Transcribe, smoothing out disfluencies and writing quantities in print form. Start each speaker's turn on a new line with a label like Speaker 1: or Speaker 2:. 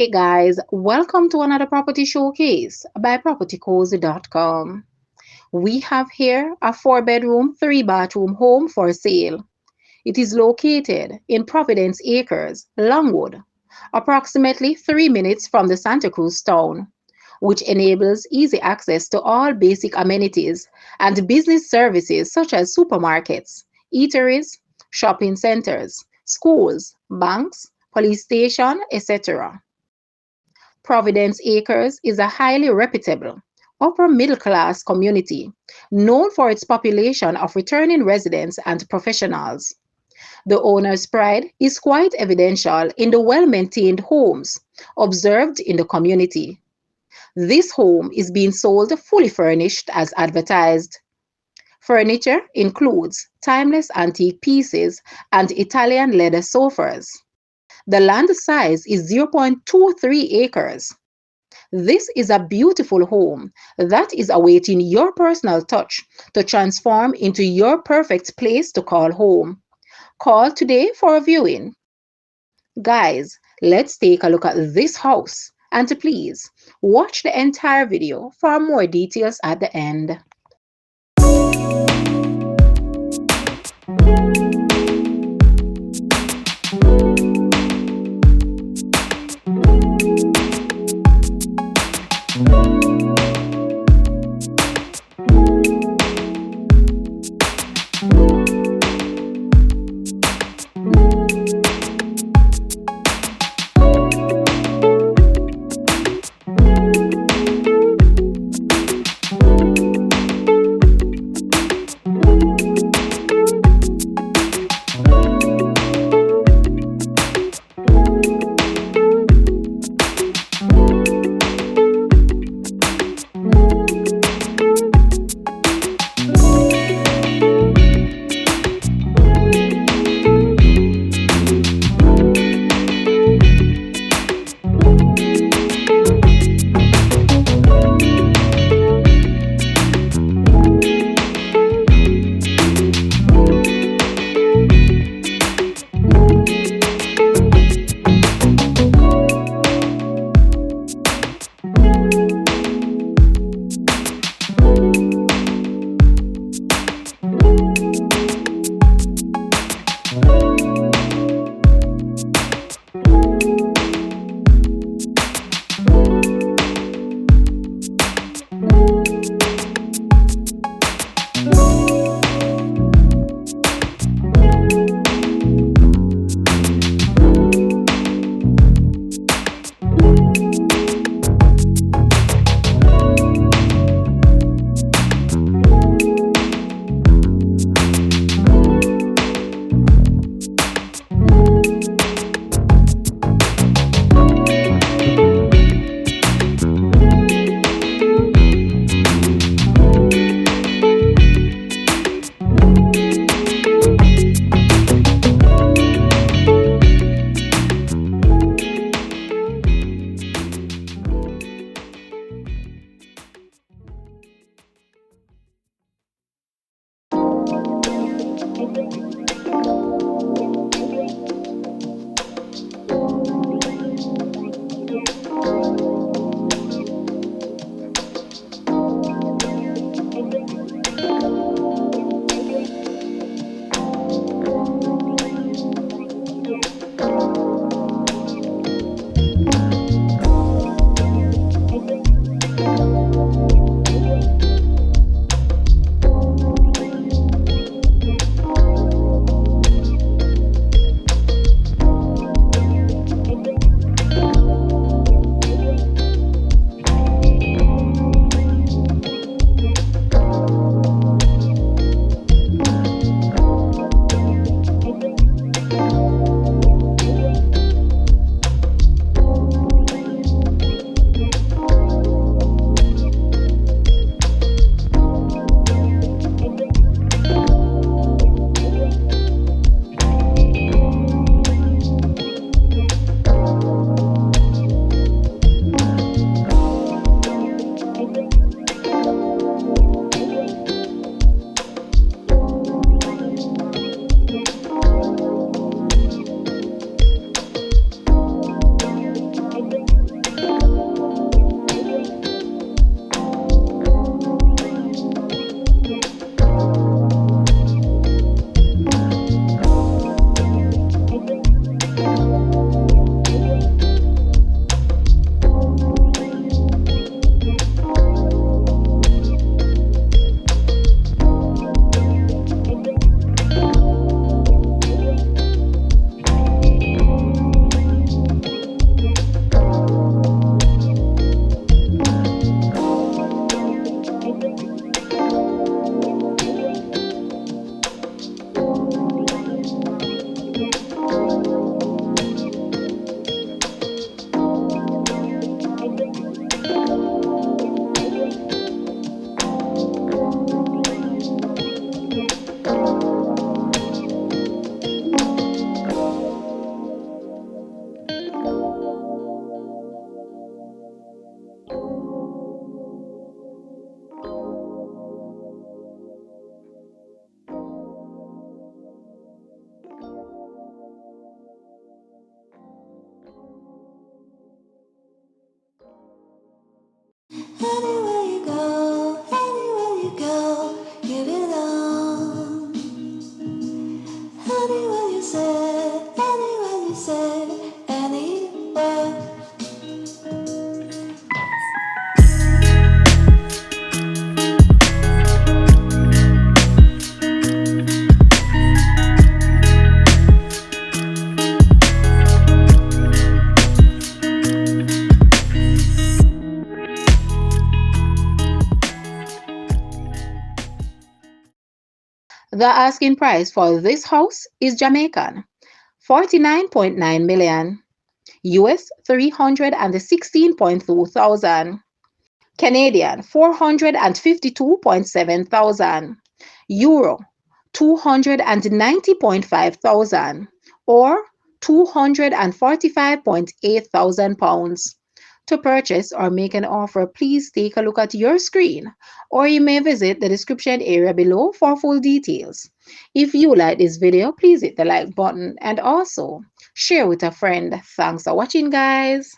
Speaker 1: Hey guys, welcome to another property showcase by propertycozy.com. We have here a 4 bedroom, 3 bathroom home for sale. It is located in Providence Acres, Longwood, approximately 3 minutes from the Santa Cruz town, which enables easy access to all basic amenities and business services such as supermarkets, eateries, shopping centers, schools, banks, police station, etc. Providence Acres is a highly reputable, upper middle class community known for its population of returning residents and professionals. The owner's pride is quite evidential in the well maintained homes observed in the community. This home is being sold fully furnished as advertised. Furniture includes timeless antique pieces and Italian leather sofas. The land size is 0.23 acres. This is a beautiful home that is awaiting your personal touch to transform into your perfect place to call home. Call today for a viewing. Guys, let's take a look at this house and please watch the entire video for more details at the end. The asking price for this house is Jamaican, 49.9 million, US 316.2 thousand, Canadian 452.7 thousand, Euro 290.5 thousand, or 245.8 thousand pounds. To purchase or make an offer, please take a look at your screen, or you may visit the description area below for full details. If you like this video, please hit the like button and also share with a friend. Thanks for watching, guys.